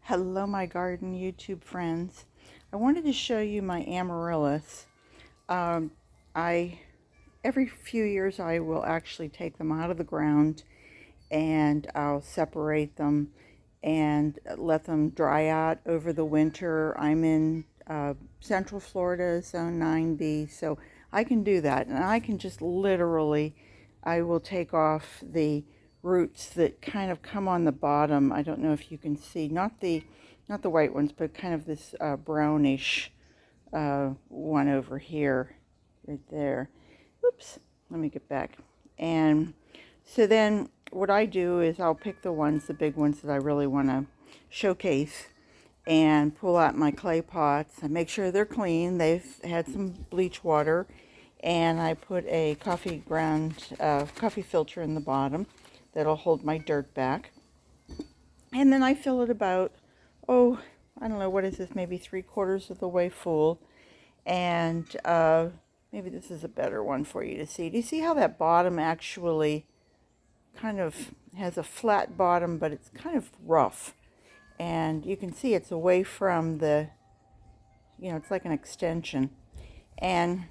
Hello, my garden YouTube friends. I wanted to show you my amaryllis. Um, I every few years I will actually take them out of the ground and I'll separate them and let them dry out over the winter. I'm in Central Florida, Zone 9B, so I can do that. And I can just literally, I will take off the roots that kind of come on the bottom. I don't know if you can see, not the white ones, but kind of this brownish one over here, right there. Oops, let me get back. And so then what I do is I'll pick the big ones that I really want to showcase and pull out my clay pots. I make sure they're clean. They've had some bleach water, and I put a coffee filter in the bottom that'll hold my dirt back. And then I fill it about, I don't know, what is this, maybe 3/4 of the way full. And maybe this is a better one for you to see. Do you see how that bottom actually kind of has a flat bottom, but it's kind of rough? And you can see it's away from the, it's like an extension. And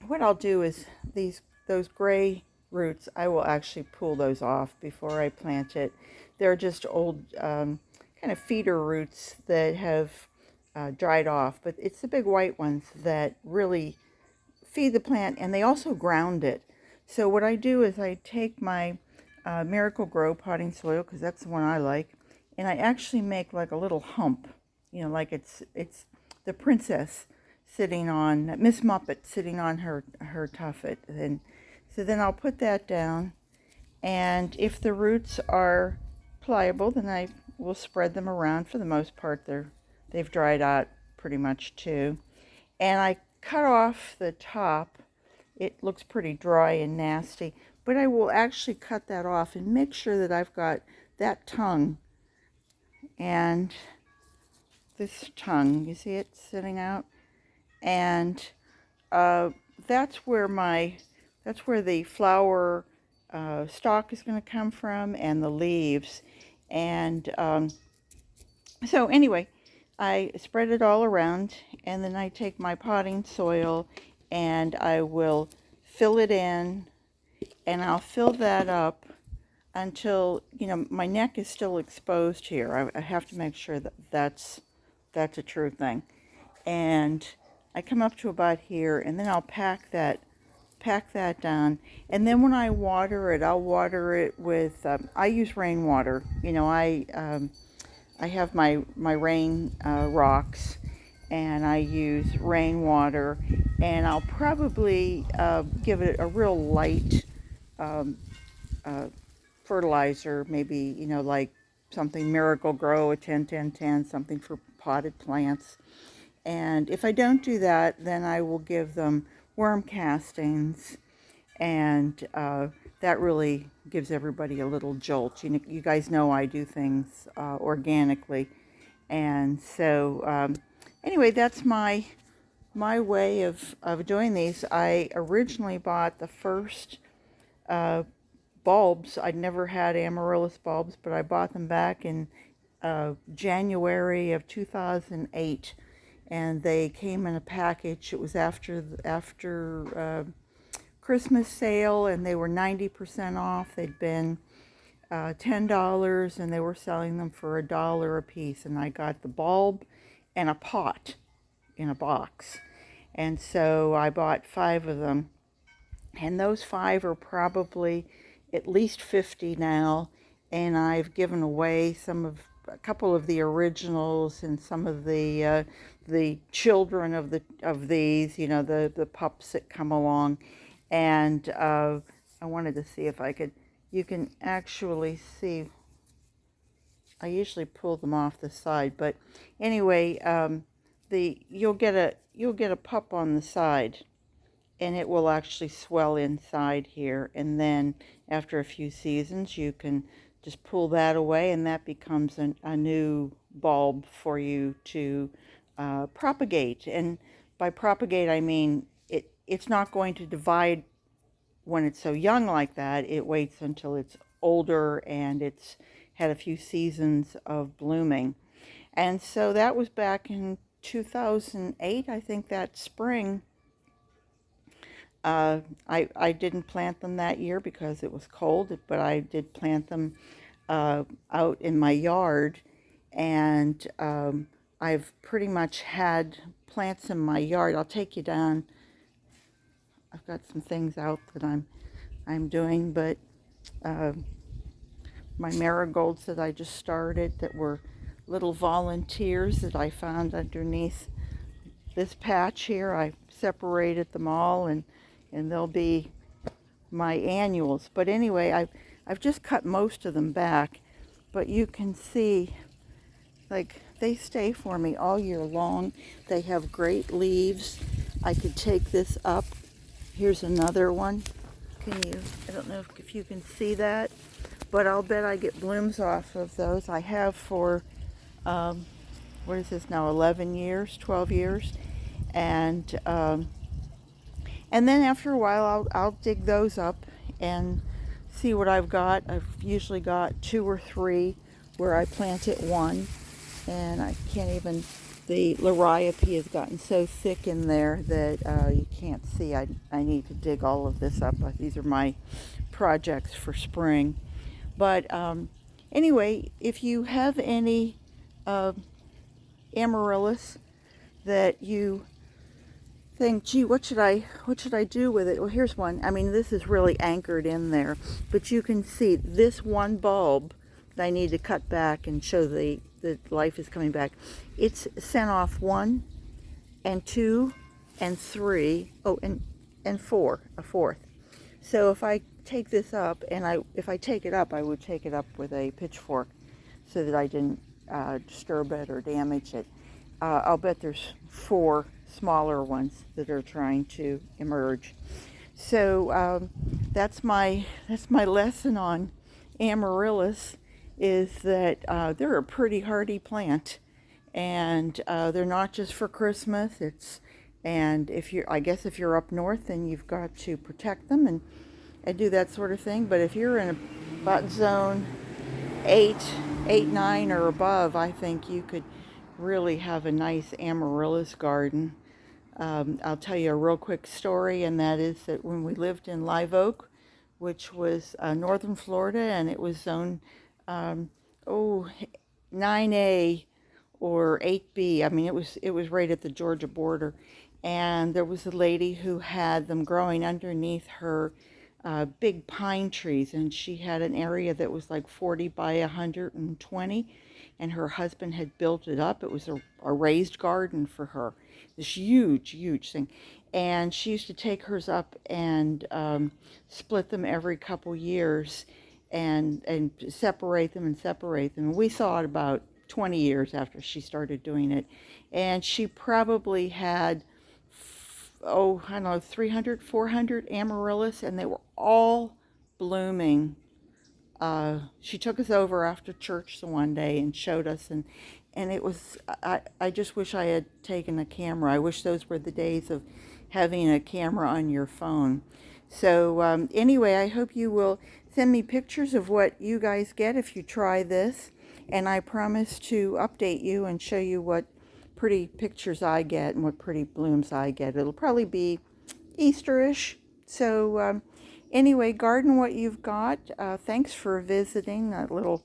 what I'll do is those gray roots, I will actually pull those off before I plant it. They're just old kind of feeder roots that have dried off, but it's the big white ones that really feed the plant, and they also ground it. So what I do is I take my Miracle Grow potting soil, because that's the one I like, and I actually make like a little hump, like it's the princess sitting on, Miss Muppet sitting on her tuffet. And so then I'll put that down, and if the roots are pliable, then I will spread them around. For the most part, they've dried out pretty much too. And I cut off the top. It looks pretty dry and nasty, but I will actually cut that off and make sure that I've got that tongue and this tongue. You see it sitting out? And that's where the flower stalk is going to come from, and the leaves. And so anyway, I spread it all around, and then I take my potting soil and I will fill it in, and I'll fill that up until, my neck is still exposed here. I have to make sure that that's a true thing. And I come up to about here, and then I'll pack that down. And then when I water it, I'll water it with, I use rainwater. I have my rain rocks, and I use rainwater, and I'll probably give it a real light fertilizer, maybe, like something Miracle Grow, a 10-10-10, something for potted plants. And if I don't do that, then I will give them worm castings, and that really gives everybody a little jolt. You guys know I do things organically, and so anyway, that's my way of doing these. I originally bought the first bulbs. I'd never had amaryllis bulbs, but I bought them back in January of 2008, and they came in a package. It was after Christmas sale, and they were 90% off. They'd been $10, and they were selling them for $1 a piece. And I got the bulb and a pot in a box, and so I bought 5 of them. And those 5 are probably at least 50 now, and I've given away a couple of the originals and some of the children of these, the pups that come along. And I wanted to see if you can actually see. I usually pull them off the side, but anyway, you'll get a pup on the side, and it will actually swell inside here, and then after a few seasons you can just pull that away, and that becomes a new bulb for you to propagate. And by propagate, I mean it's not going to divide when it's so young like that. It waits until it's older and it's had a few seasons of blooming. And so that was back in 2008, I think, that spring. I didn't plant them that year because it was cold, but I did plant them out in my yard. And I've pretty much had plants in my yard. I'll take you down. I've got some things out that I'm doing, but my marigolds that I just started that were little volunteers that I found underneath this patch here. I separated them all, and they'll be my annuals. But anyway, I've just cut most of them back, but you can see, like, they stay for me all year long. They have great leaves. I could take this up. Here's another one. I don't know if you can see that, but I'll bet I get blooms off of those. I have for, what is this now, 11 years, 12 years. And then after a while, I'll dig those up and see what I've got. I've usually got 2 or 3 where I planted one, and I can't even, the liriope has gotten so thick in there that you can't see. I need to dig all of this up. These are my projects for spring. But anyway, if you have any amaryllis that you think, gee, what should I do with it? Well, here's one. I mean, this is really anchored in there, but you can see this one bulb that I need to cut back and show the life is coming back. It's sent off 1 and 2 and 3, oh, and 4, a fourth. So if I take this up, and if I take it up, I would take it up with a pitchfork so that I didn't disturb it or damage it. I'll bet there's 4 smaller ones that are trying to emerge. So that's my lesson on amaryllis, is that they're a pretty hardy plant, and they're not just for Christmas. And I guess if you're up north, then you've got to protect them and do that sort of thing. But if you're in about zone 8, 9 or above, I think you could really have a nice amaryllis garden. I'll tell you a real quick story, and that is that when we lived in Live Oak, which was northern Florida, and it was zone 9A or 8B. I mean, it was right at the Georgia border, and there was a lady who had them growing underneath her big pine trees, and she had an area that was like 40 by 120, and her husband had built it up. It was a raised garden for her, this huge thing. And she used to take hers up and split them every couple years and separate them. And we saw it about 20 years after she started doing it. And she probably had, I don't know, 300, 400 amaryllis, and they were all blooming. She took us over after church one day and showed us, and it was, I just wish I had taken a camera. I wish those were the days of having a camera on your phone. So anyway, I hope you will send me pictures of what you guys get if you try this, and I promise to update you and show you what pretty pictures I get and what pretty blooms I get. It'll probably be Easterish. So anyway, garden what you've got. Thanks for visiting. That little,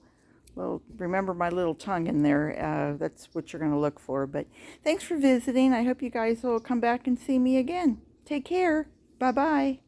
remember my little tongue in there. That's what you're going to look for. But thanks for visiting. I hope you guys will come back and see me again. Take care. Bye-bye.